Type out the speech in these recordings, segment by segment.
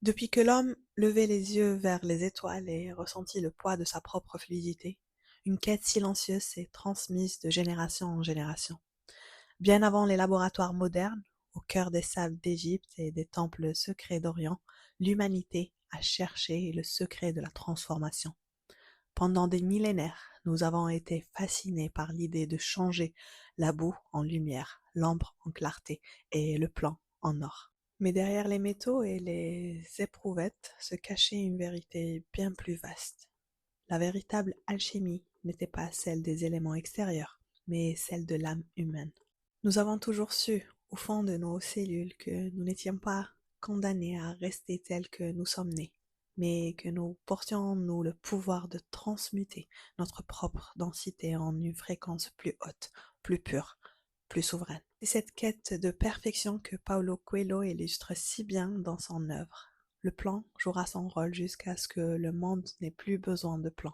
Depuis que l'homme levait les yeux vers les étoiles et ressentit le poids de sa propre fluidité, une quête silencieuse s'est transmise de génération en génération. Bien avant les laboratoires modernes, au cœur des sables d'Égypte et des temples secrets d'Orient, l'humanité a cherché le secret de la transformation. Pendant des millénaires, nous avons été fascinés par l'idée de changer la boue en lumière, l'ambre en clarté et le plomb en or. Mais derrière les métaux et les éprouvettes se cachait une vérité bien plus vaste. La véritable alchimie n'était pas celle des éléments extérieurs, mais celle de l'âme humaine. Nous avons toujours su, au fond de nos cellules, que nous n'étions pas condamnés à rester tels que nous sommes nés, mais que nous portions en nous le pouvoir de transmuter notre propre densité en une fréquence plus haute, plus pure, plus souveraine. C'est cette quête de perfection que Paulo Coelho illustre si bien dans son œuvre. Le plan jouera son rôle jusqu'à ce que le monde n'ait plus besoin de plan.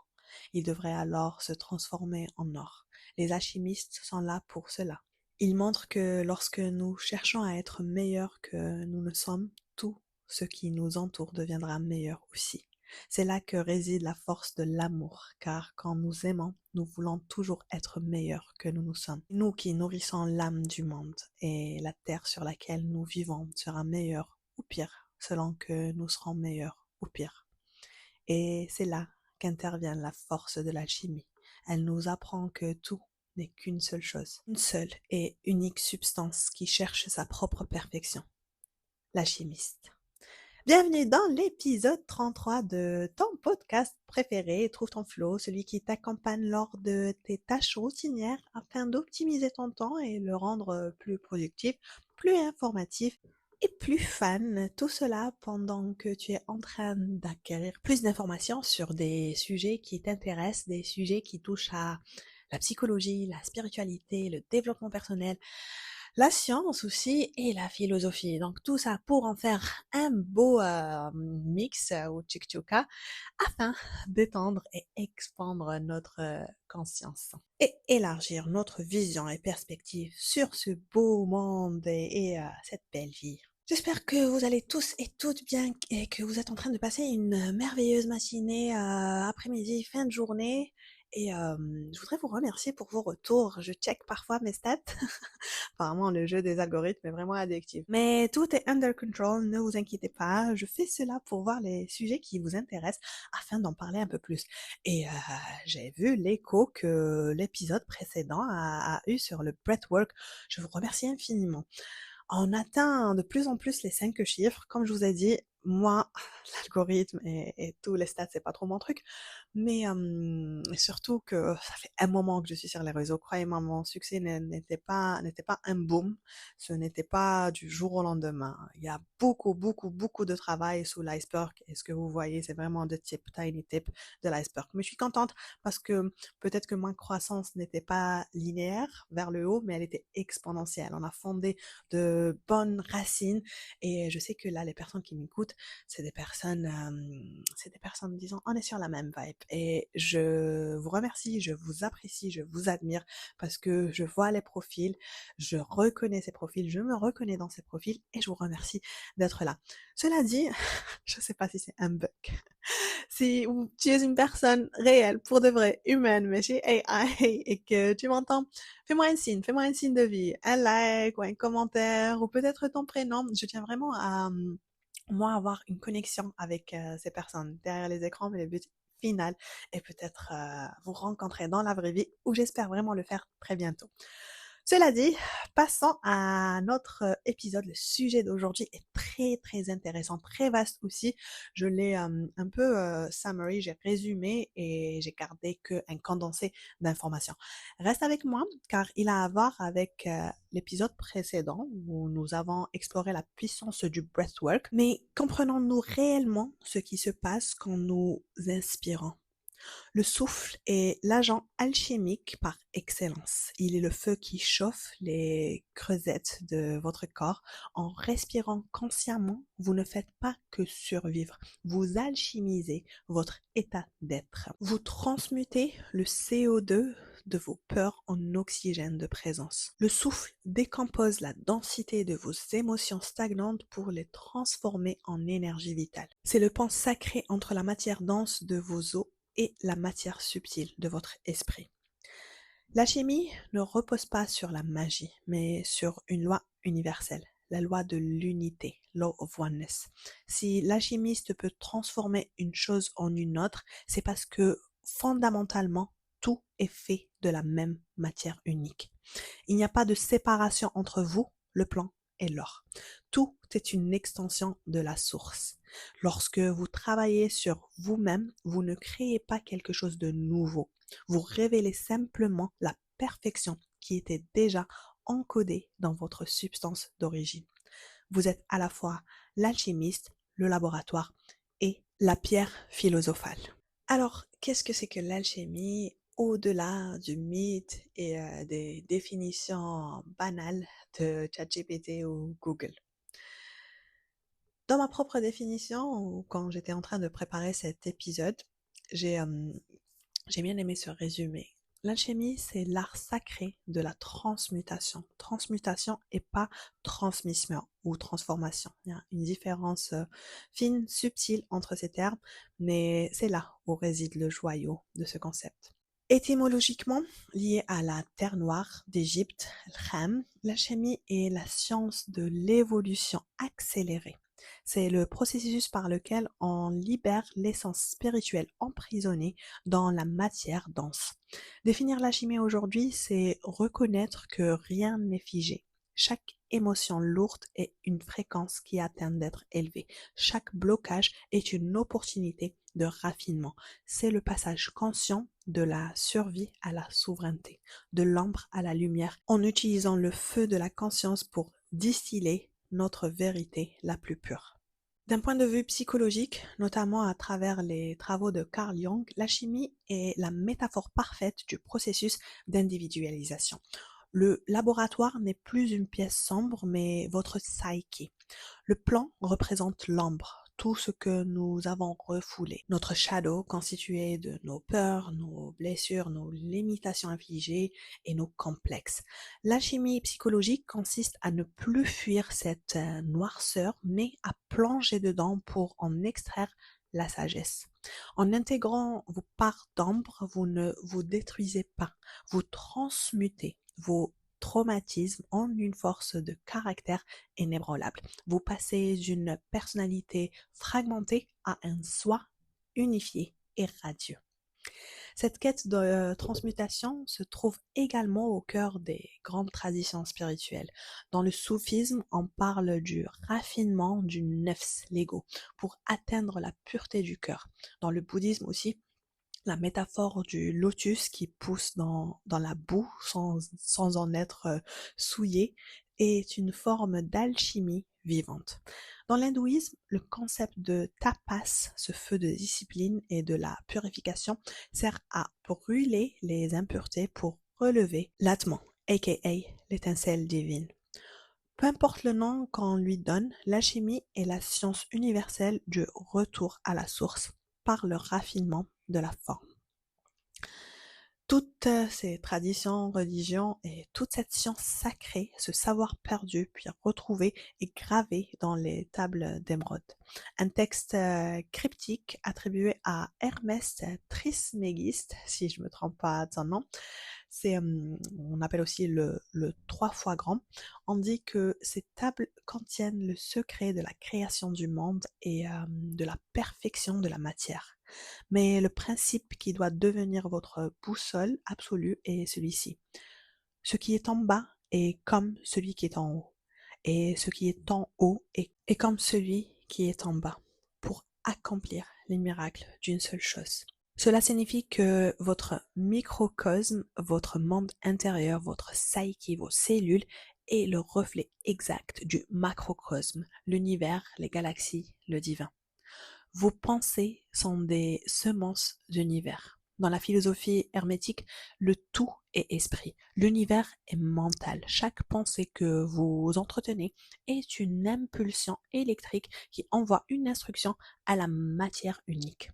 Il devrait alors se transformer en or. Les alchimistes sont là pour cela. Il montre que lorsque nous cherchons à être meilleurs que nous ne sommes, tout ce qui nous entoure deviendra meilleur aussi. C'est là que réside la force de l'amour, car quand nous aimons, nous voulons toujours être meilleurs que nous sommes. Nous qui nourrissons l'âme du monde, et la terre sur laquelle nous vivons sera meilleure ou pire, selon que nous serons meilleurs ou pire. Et c'est là qu'intervient la force de l'alchimie. Elle nous apprend que tout n'est qu'une seule chose, une seule et unique substance qui cherche sa propre perfection, l'alchimiste. Bienvenue dans l'épisode 33 de ton podcast préféré, Trouve ton flow, celui qui t'accompagne lors de tes tâches routinières afin d'optimiser ton temps et le rendre plus productif, plus informatif et plus fun. Tout cela pendant que tu es en train d'acquérir plus d'informations sur des sujets qui t'intéressent, des sujets qui touchent à la psychologie, la spiritualité, le développement personnel, la science aussi et la philosophie. Donc tout ça pour en faire un beau mix ou tchik-tchouka afin d'étendre et expandre notre conscience et élargir notre vision et perspective sur ce beau monde et cette belle vie. J'espère que vous allez tous et toutes bien et que vous êtes en train de passer une merveilleuse matinée, après-midi, fin de journée. Et je voudrais vous remercier pour vos retours. Je check parfois mes stats. Apparemment, le jeu des algorithmes est vraiment addictif. Mais tout est under control, ne vous inquiétez pas. Je fais cela pour voir les sujets qui vous intéressent afin d'en parler un peu plus. Et j'ai vu l'écho que l'épisode précédent a eu sur le breathwork. Je vous remercie infiniment. On atteint de plus en plus les 5 chiffres. Comme je vous ai dit, moi, l'algorithme et tous les stats, c'est pas trop mon truc. Mais surtout que ça fait un moment que je suis sur les réseaux. Croyez-moi, mon succès n'était pas un boom. Ce n'était pas du jour au lendemain. Il y a beaucoup, beaucoup, beaucoup de travail sous l'iceberg. Et ce que vous voyez, c'est vraiment de tip, tiny tip de l'iceberg. Mais je suis contente parce que peut-être que ma croissance n'était pas linéaire vers le haut, mais elle était exponentielle. On a fondé de bonnes racines et je sais que là, les personnes qui m'écoutent, c'est des personnes disant on est sur la même vibe et je vous remercie, je vous apprécie, je vous admire parce que je vois les profils, je reconnais ces profils, je me reconnais dans ces profils et je vous remercie d'être là. Cela dit, je sais pas si c'est un bug. Si tu es une personne réelle, pour de vrai, humaine, mais chez AI et que tu m'entends, fais-moi un signe de vie, un like ou un commentaire ou peut-être ton prénom. Je tiens vraiment à moi avoir une connexion avec ces personnes derrière les écrans, mais le but final est peut-être vous rencontrer dans la vraie vie où j'espère vraiment le faire très bientôt. Cela dit, passons à notre épisode. Le sujet d'aujourd'hui est très très intéressant, très vaste aussi. Je l'ai un peu summary, j'ai résumé et j'ai gardé qu'un condensé d'informations. Reste avec moi car il a à voir avec l'épisode précédent où nous avons exploré la puissance du breathwork. Mais comprenons-nous réellement ce qui se passe quand nous inspirons? Le souffle est l'agent alchimique par excellence. Il est le feu qui chauffe les creusettes de votre corps. En respirant consciemment, vous ne faites pas que survivre. Vous alchimisez votre état d'être. Vous transmutez le CO2 de vos peurs en oxygène de présence. Le souffle décompose la densité de vos émotions stagnantes pour les transformer en énergie vitale. C'est le pont sacré entre la matière dense de vos os et la matière subtile de votre esprit. L'alchimie ne repose pas sur la magie, mais sur une loi universelle, la loi de l'unité, law of oneness. Si l'alchimiste peut transformer une chose en une autre, c'est parce que fondamentalement, tout est fait de la même matière unique. Il n'y a pas de séparation entre vous, le plan et l'or. Tout est une extension de la source. Lorsque vous travaillez sur vous-même, vous ne créez pas quelque chose de nouveau. Vous révélez simplement la perfection qui était déjà encodée dans votre substance d'origine. Vous êtes à la fois l'alchimiste, le laboratoire et la pierre philosophale. Alors, qu'est-ce que c'est que l'alchimie au-delà du mythe et des définitions banales de ChatGPT ou Google? Dans ma propre définition, ou quand j'étais en train de préparer cet épisode, j'ai bien aimé ce résumé. L'alchimie, c'est l'art sacré de la transmutation. Transmutation et pas transmission ou transformation. Il y a une différence fine, subtile entre ces termes, mais c'est là où réside le joyau de ce concept. Étymologiquement, lié à la terre noire d'Égypte, Kham, l'alchimie est la science de l'évolution accélérée. C'est le processus par lequel on libère l'essence spirituelle emprisonnée dans la matière dense. Définir l'alchimie aujourd'hui, c'est reconnaître que rien n'est figé. Chaque émotion lourde est une fréquence qui atteint d'être élevée. Chaque blocage est une opportunité de raffinement. C'est le passage conscient de la survie à la souveraineté, de l'ombre à la lumière, en utilisant le feu de la conscience pour distiller notre vérité la plus pure. D'un point de vue psychologique, notamment à travers les travaux de Carl Jung, l'alchimie est la métaphore parfaite du processus d'individualisation. Le laboratoire n'est plus une pièce sombre, mais votre psyché. Le plan représente l'ombre, tout ce que nous avons refoulé. Notre shadow, constitué de nos peurs, nos blessures, nos limitations infligées et nos complexes. L'alchimie psychologique consiste à ne plus fuir cette noirceur, mais à plonger dedans pour en extraire la sagesse. En intégrant vos parts d'ombre, vous ne vous détruisez pas, vous transmutez vos traumatismes en une force de caractère inébranlable. Vous passez d'une personnalité fragmentée à un soi unifié et radieux. Cette quête de transmutation se trouve également au cœur des grandes traditions spirituelles. Dans le soufisme, on parle du raffinement du nefs, l'ego, pour atteindre la pureté du cœur. Dans le bouddhisme aussi, la métaphore du lotus qui pousse dans la boue sans en être souillé est une forme d'alchimie vivante. Dans l'hindouisme, le concept de tapas, ce feu de discipline et de la purification, sert à brûler les impuretés pour relever l'atman, aka l'étincelle divine. Peu importe le nom qu'on lui donne, l'alchimie est la science universelle du retour à la source par le raffinement de la forme. Toutes ces traditions, religions et toute cette science sacrée, ce savoir perdu puis retrouvé est gravé dans les tables d'émeraude. Un texte cryptique attribué à Hermès Trismégiste, si je me trompe pas de son nom, c'est, on appelle aussi le 3 fois grand. On dit que ces tables contiennent le secret de la création du monde et de la perfection de la matière. Mais le principe qui doit devenir votre boussole absolue est celui-ci. Ce qui est en bas est comme celui qui est en haut, et ce qui est en haut est comme celui qui est en bas, pour accomplir les miracles d'une seule chose. Cela signifie que votre microcosme, votre monde intérieur, votre psyché, vos cellules, est le reflet exact du macrocosme, l'univers, les galaxies, le divin. Vos pensées sont des semences d'univers. Dans la philosophie hermétique, le tout est esprit. L'univers est mental. Chaque pensée que vous entretenez est une impulsion électrique qui envoie une instruction à la matière unique.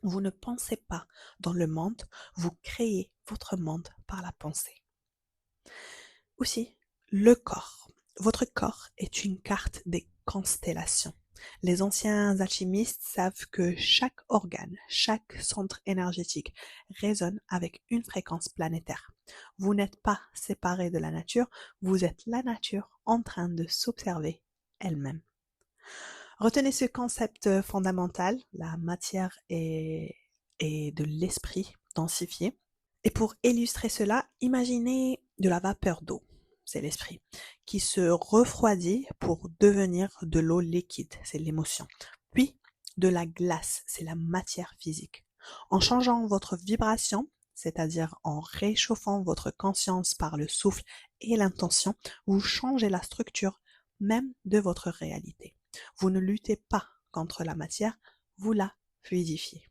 Vous ne pensez pas dans le monde, vous créez votre monde par la pensée. Aussi, le corps. Votre corps est une carte des constellations. Les anciens alchimistes savent que chaque organe, chaque centre énergétique résonne avec une fréquence planétaire. Vous n'êtes pas séparé de la nature, vous êtes la nature en train de s'observer elle-même. Retenez ce concept fondamental, la matière et de l'esprit densifié. Et pour illustrer cela, imaginez de la vapeur d'eau, c'est l'esprit, qui se refroidit pour devenir de l'eau liquide, c'est l'émotion. Puis de la glace, c'est la matière physique. En changeant votre vibration, c'est-à-dire en réchauffant votre conscience par le souffle et l'intention, vous changez la structure même de votre réalité. Vous ne luttez pas contre la matière, vous la fluidifiez.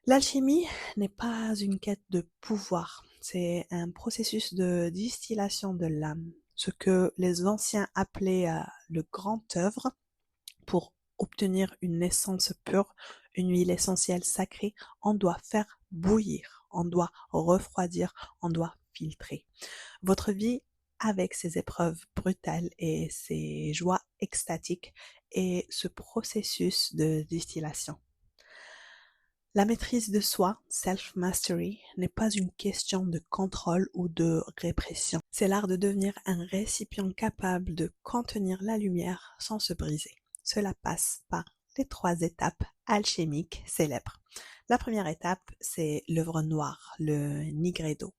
L'alchimie n'est pas une quête de pouvoir, c'est un processus de distillation de l'âme, ce que les anciens appelaient le grand œuvre pour obtenir une essence pure, une huile essentielle sacrée, on doit faire bouillir, on doit refroidir, on doit filtrer. Votre vie avec ses épreuves brutales et ses joies extatiques est ce processus de distillation. La maîtrise de soi, self-mastery, n'est pas une question de contrôle ou de répression. C'est l'art de devenir un récipient capable de contenir la lumière sans se briser. Cela passe par les 3 étapes alchimiques célèbres. La première étape, c'est l'œuvre noire, le nigredo.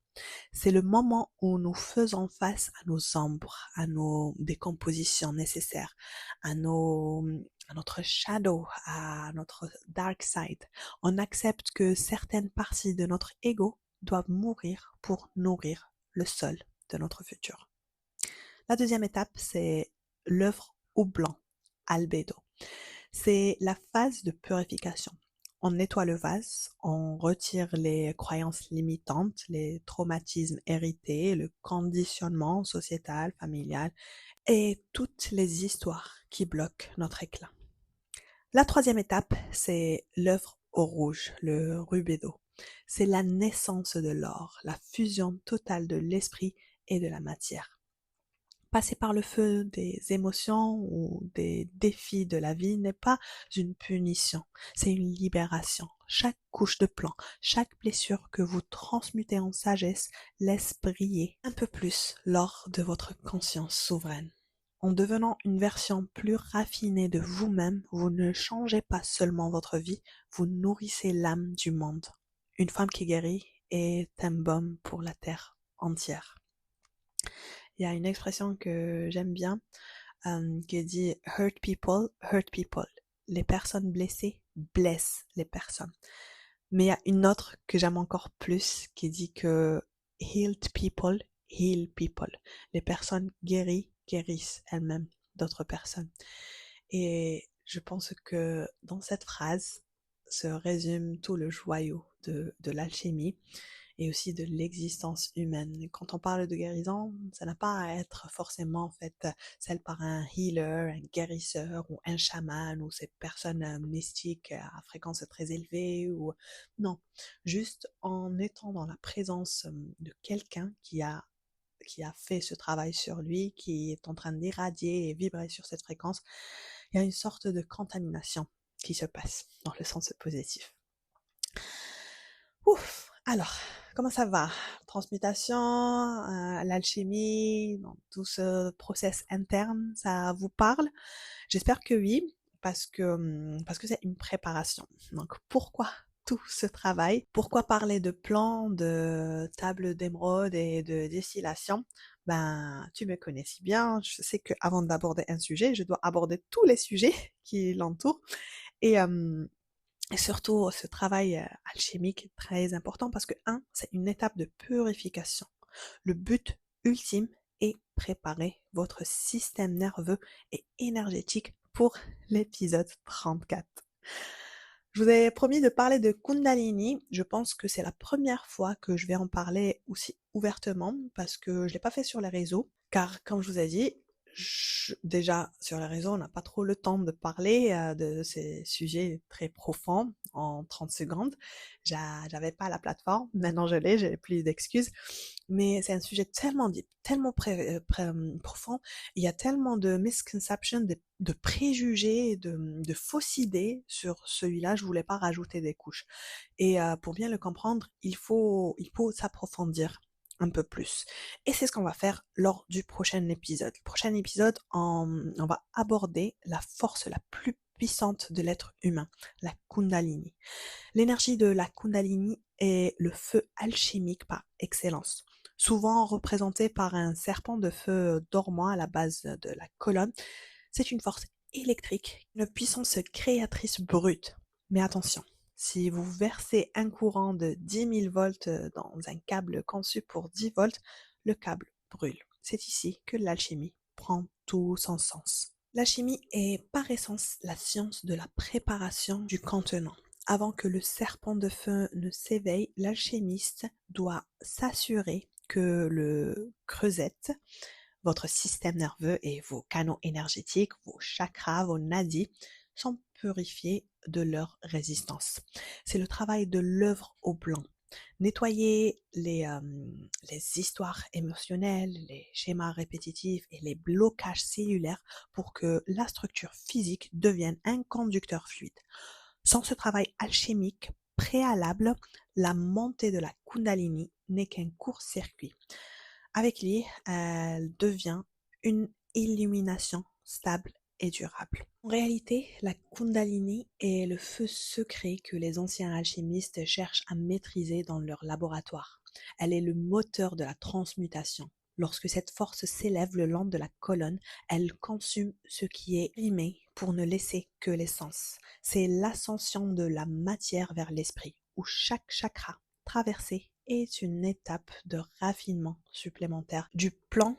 C'est le moment où nous faisons face à nos ombres, à nos décompositions nécessaires, à notre shadow, à notre dark side. On accepte que certaines parties de notre ego doivent mourir pour nourrir le sol de notre futur. La deuxième étape, c'est l'œuvre au blanc, albedo. C'est la phase de purification. On nettoie le vase, on retire les croyances limitantes, les traumatismes hérités, le conditionnement sociétal, familial et toutes les histoires qui bloquent notre éclat. La troisième étape, c'est l'œuvre au rouge, le rubédo. C'est la naissance de l'or, la fusion totale de l'esprit et de la matière. Passer par le feu des émotions ou des défis de la vie n'est pas une punition, c'est une libération. Chaque couche de plomb, chaque blessure que vous transmutez en sagesse laisse briller un peu plus l'or de votre conscience souveraine. En devenant une version plus raffinée de vous-même, vous ne changez pas seulement votre vie, vous nourrissez l'âme du monde. Une femme qui guérit est un baume pour la terre entière. Il y a une expression que j'aime bien qui dit hurt people, hurt people. Les personnes blessées blessent les personnes. Mais il y a une autre que j'aime encore plus qui dit que healed people heal people. Les personnes guéries guérissent elles-mêmes d'autres personnes. Et je pense que dans cette phrase se résume tout le joyau de l'alchimie et aussi de l'existence humaine. Et quand on parle de guérison, ça n'a pas à être forcément en fait celle par un healer, un guérisseur ou un chaman ou ces personnes mystiques à fréquence très élevée ou non, juste en étant dans la présence de quelqu'un qui a fait ce travail sur lui, qui est en train d'irradier et vibrer sur cette fréquence, il y a une sorte de contamination qui se passe dans le sens positif. Ouf, alors, comment ça va? Transmutation, l'alchimie, tout ce process interne, ça vous parle? J'espère que oui, parce que c'est une préparation. Donc, pourquoi tout ce travail? Pourquoi parler de plans, de table d'émeraude et de distillation? Ben, tu me connais si bien, je sais qu'avant d'aborder un sujet, je dois aborder tous les sujets qui l'entourent. Et surtout, ce travail alchimique est très important parce que, c'est une étape de purification. Le but ultime est préparer votre système nerveux et énergétique pour l'épisode 34. Je vous ai promis de parler de Kundalini. Je pense que c'est la première fois que je vais en parler aussi ouvertement parce que je ne l'ai pas fait sur les réseaux. Car, comme je vous ai dit, Déjà, sur les réseaux, on n'a pas trop le temps de parler de ces sujets très profonds en 30 secondes. J'avais pas la plateforme, maintenant je l'ai, j'ai plus d'excuses. Mais c'est un sujet tellement deep, tellement profond. Il y a tellement de misconceptions, de préjugés, de fausses idées sur celui-là. Je voulais pas rajouter des couches. Et pour bien le comprendre, il faut s'approfondir un peu plus. Et c'est ce qu'on va faire lors du prochain épisode. Le prochain épisode, on va aborder la force la plus puissante de l'être humain, la Kundalini. L'énergie de la Kundalini est le feu alchimique par excellence, souvent représenté par un serpent de feu dormant à la base de la colonne. C'est une force électrique, une puissance créatrice brute. Mais attention, si vous versez un courant de 10 000 volts dans un câble conçu pour 10 volts, le câble brûle. C'est ici que l'alchimie prend tout son sens. L'alchimie est par essence la science de la préparation du contenant. Avant que le serpent de feu ne s'éveille, l'alchimiste doit s'assurer que le creusette, votre système nerveux et vos canaux énergétiques, vos chakras, vos nadis, sont purifiés de leur résistance. C'est le travail de l'œuvre au blanc. Nettoyer les histoires émotionnelles, les schémas répétitifs et les blocages cellulaires pour que la structure physique devienne un conducteur fluide. Sans ce travail alchimique préalable, la montée de la Kundalini n'est qu'un court-circuit. Avec lui, elle devient une illumination stable et durable. En réalité, la Kundalini est le feu secret que les anciens alchimistes cherchent à maîtriser dans leur laboratoire. Elle est le moteur de la transmutation. Lorsque cette force s'élève le long de la colonne, elle consume ce qui est rimé pour ne laisser que l'essence. C'est l'ascension de la matière vers l'esprit, où chaque chakra traversé est une étape de raffinement supplémentaire du plan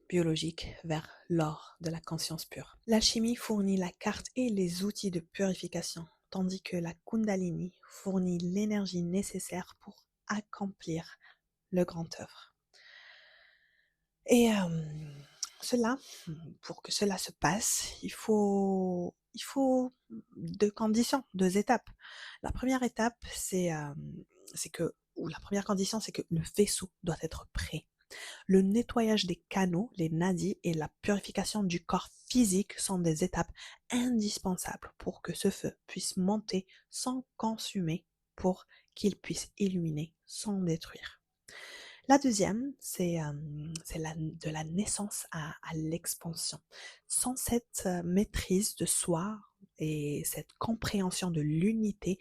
biologique vers l'or de la conscience pure. L'alchimie fournit la carte et les outils de purification, tandis que la Kundalini fournit l'énergie nécessaire pour accomplir le grand œuvre. Et cela, pour que cela se passe, il faut deux conditions, deux étapes. La première étape, la première condition, c'est que le vaisseau doit être prêt. Le nettoyage des canaux, les nadis et la purification du corps physique sont des étapes indispensables pour que ce feu puisse monter sans consumer, pour qu'il puisse illuminer sans détruire. La deuxième, c'est de la naissance à l'expansion. Sans cette maîtrise de soi et cette compréhension de l'unité,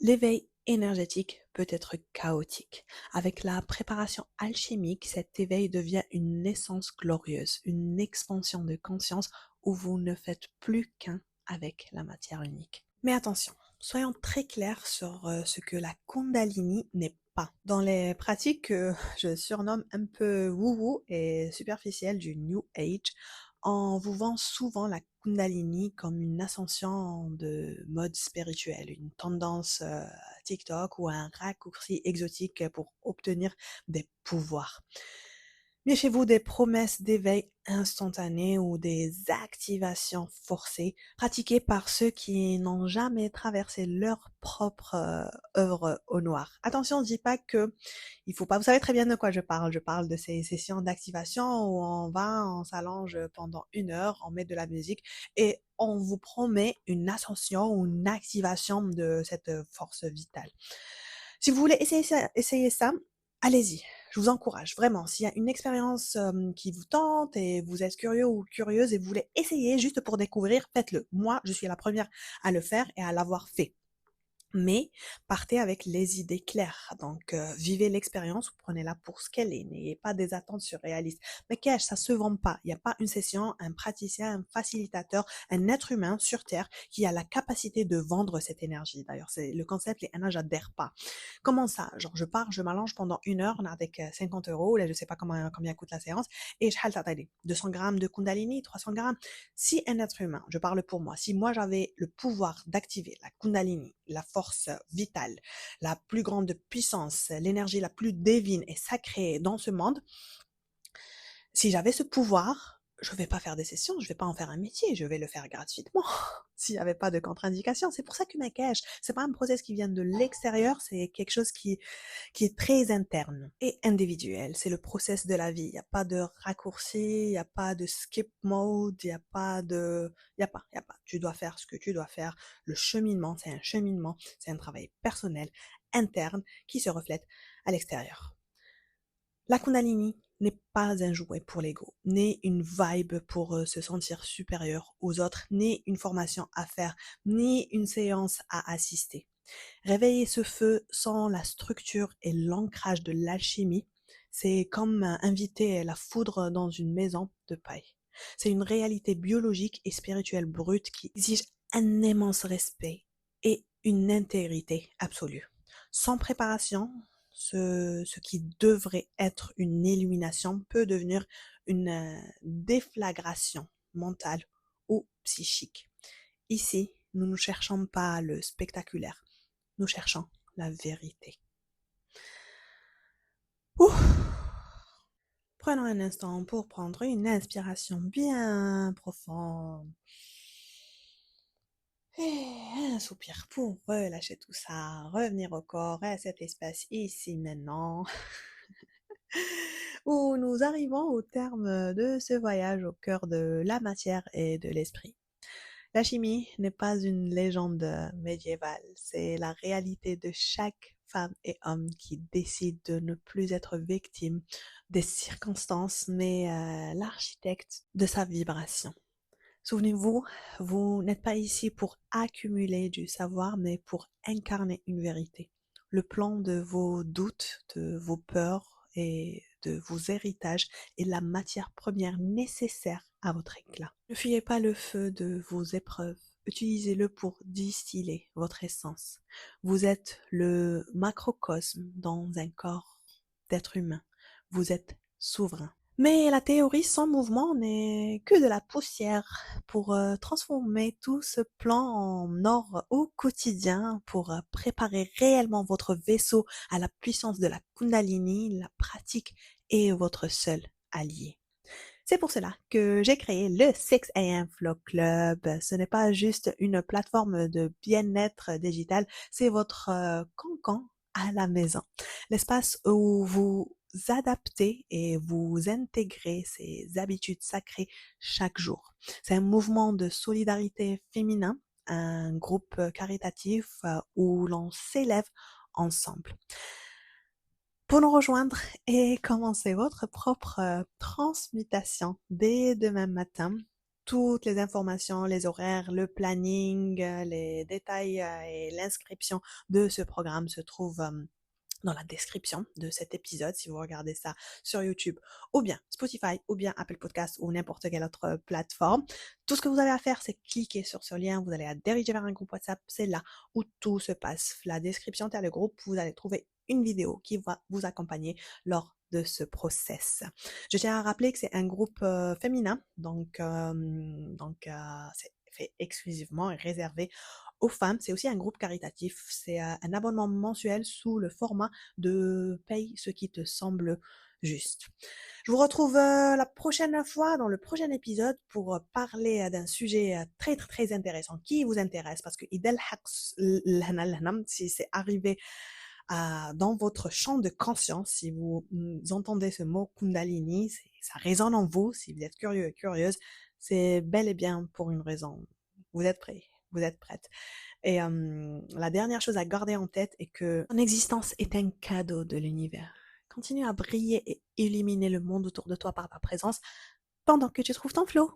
l'éveil énergétique peut être chaotique. Avec la préparation alchimique, cet éveil devient une naissance glorieuse, une expansion de conscience où vous ne faites plus qu'un avec la matière unique. Mais attention, soyons très clairs sur ce que la Kundalini n'est pas. Dans les pratiques que je surnomme un peu woo-woo et superficielles du New Age, on vous vend souvent la Kundalini comme une ascension de mode spirituel, une tendance TikTok ou un raccourci exotique pour obtenir des pouvoirs. Méfiez-vous des promesses d'éveil instantané ou des activations forcées pratiquées par ceux qui n'ont jamais traversé leur propre œuvre au noir. Attention, je dis pas que il faut pas, vous savez très bien de quoi je parle. Je parle de ces sessions d'activation où on s'allonge pendant 1 heure, on met de la musique et on vous promet une ascension ou une activation de cette force vitale. Si vous voulez essayer ça, allez-y. Je vous encourage vraiment. S'il y a une expérience qui vous tente et vous êtes curieux ou curieuse et vous voulez essayer juste pour découvrir, faites-le. Moi, je suis la première à le faire et à l'avoir fait. Mais partez avec les idées claires. Donc, vivez l'expérience, prenez-la pour ce qu'elle est. N'ayez pas des attentes surréalistes. Mais cash, ça se vend pas. Il n'y a pas une session, un praticien, un facilitateur, un être humain sur Terre qui a la capacité de vendre cette énergie. D'ailleurs, c'est le concept, les Anna, j'adhère pas. Comment ça? Genre, je pars, je m'allonge pendant 1 heure avec 50 euros. Là, je sais pas combien coûte la séance. Et je halte à 200 grammes de Kundalini, 300 grammes. Si un être humain, je parle pour moi, si moi j'avais le pouvoir d'activer la Kundalini, la force vitale, la plus grande puissance, l'énergie la plus divine et sacrée dans ce monde, si j'avais ce pouvoir, je vais pas faire des sessions, je vais pas en faire un métier, je vais le faire gratuitement s'il y avait pas de contre-indication. C'est pour ça que Make-Esh, c'est pas un process qui vient de l'extérieur, c'est quelque chose qui est très interne et individuel. C'est le process de la vie. Il n'y a pas de raccourci, il n'y a pas de skip mode, il n'y a pas de, il y a pas. Tu dois faire ce que tu dois faire. Le cheminement, c'est un travail personnel, interne, qui se reflète à l'extérieur. La Kundalini n'est pas un jouet pour l'ego, ni une vibe pour se sentir supérieur aux autres, ni une formation à faire, ni une séance à assister. Réveiller ce feu sans la structure et l'ancrage de l'alchimie, c'est comme inviter la foudre dans une maison de paille. C'est une réalité biologique et spirituelle brute qui exige un immense respect et une intégrité absolue. Sans préparation, ce qui devrait être une illumination peut devenir une déflagration mentale ou psychique. Ici, nous ne cherchons pas le spectaculaire, nous cherchons la vérité. Ouh. Prenons un instant pour prendre une inspiration bien profonde. Et un soupir pour relâcher tout ça, revenir au corps, à cet espace ici maintenant, où nous arrivons au terme de ce voyage au cœur de la matière et de l'esprit. La chimie n'est pas une légende médiévale, c'est la réalité de chaque femme et homme qui décide de ne plus être victime des circonstances, mais l'architecte de sa vibration. Souvenez-vous, vous n'êtes pas ici pour accumuler du savoir, mais pour incarner une vérité. Le plan de vos doutes, de vos peurs et de vos héritages est la matière première nécessaire à votre éclat. Ne fuyez pas le feu de vos épreuves. Utilisez-le pour distiller votre essence. Vous êtes le macrocosme dans un corps d'être humain. Vous êtes souverain. Mais la théorie sans mouvement n'est que de la poussière. Pour transformer tout ce plan en or au quotidien, pour préparer réellement votre vaisseau à la puissance de la Kundalini, la pratique est votre seul allié. C'est pour cela que j'ai créé le 6am Flow Club. Ce n'est pas juste une plateforme de bien-être digital, c'est votre cancan à la maison. L'espace où vous adaptez et vous intégrez ces habitudes sacrées chaque jour. C'est un mouvement de solidarité féminin, un groupe caritatif où l'on s'élève ensemble. Pour nous rejoindre et commencer votre propre transmutation dès demain matin, toutes les informations, les horaires, le planning, les détails et l'inscription de ce programme se trouvent dans la description de cet épisode si vous regardez ça sur YouTube ou bien Spotify ou bien Apple Podcast ou n'importe quelle autre plateforme. Tout ce que vous avez à faire, c'est cliquer sur ce lien, vous allez à diriger vers un groupe WhatsApp, c'est là où tout se passe. La description est le groupe, vous allez trouver une vidéo qui va vous accompagner lors de ce process. Je tiens à rappeler que c'est un groupe féminin, donc c'est fait exclusivement et réservé aux femmes. C'est aussi un groupe caritatif. C'est un abonnement mensuel sous le format de paye ce qui te semble juste. Je vous retrouve la prochaine fois dans le prochain épisode pour parler d'un sujet très intéressant qui vous intéresse parce que Idel Haqs si c'est arrivé dans votre champ de conscience, si vous entendez ce mot Kundalini, ça résonne en vous, si vous êtes curieux et curieuse, c'est bel et bien pour une raison. Vous êtes prêts, vous êtes prêtes. Et la dernière chose à garder en tête est que ton existence est un cadeau de l'univers. Continue à briller et illuminer le monde autour de toi par ta présence pendant que tu trouves ton flow.